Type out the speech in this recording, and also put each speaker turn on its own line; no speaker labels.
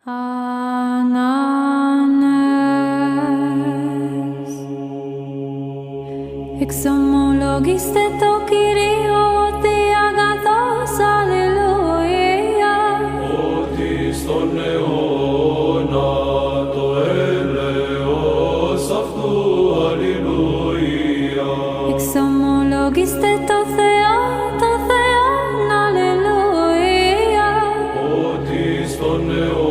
Ανάνες, εξομολογήστε το Κύριο ότι αγαθός, αλληλούια.
Ότι στον αιώνα το έλεος αυτού, αλληλούια.
Εξομολογήστε το Θεόν, αλληλούια.
Ότι στον αιώνα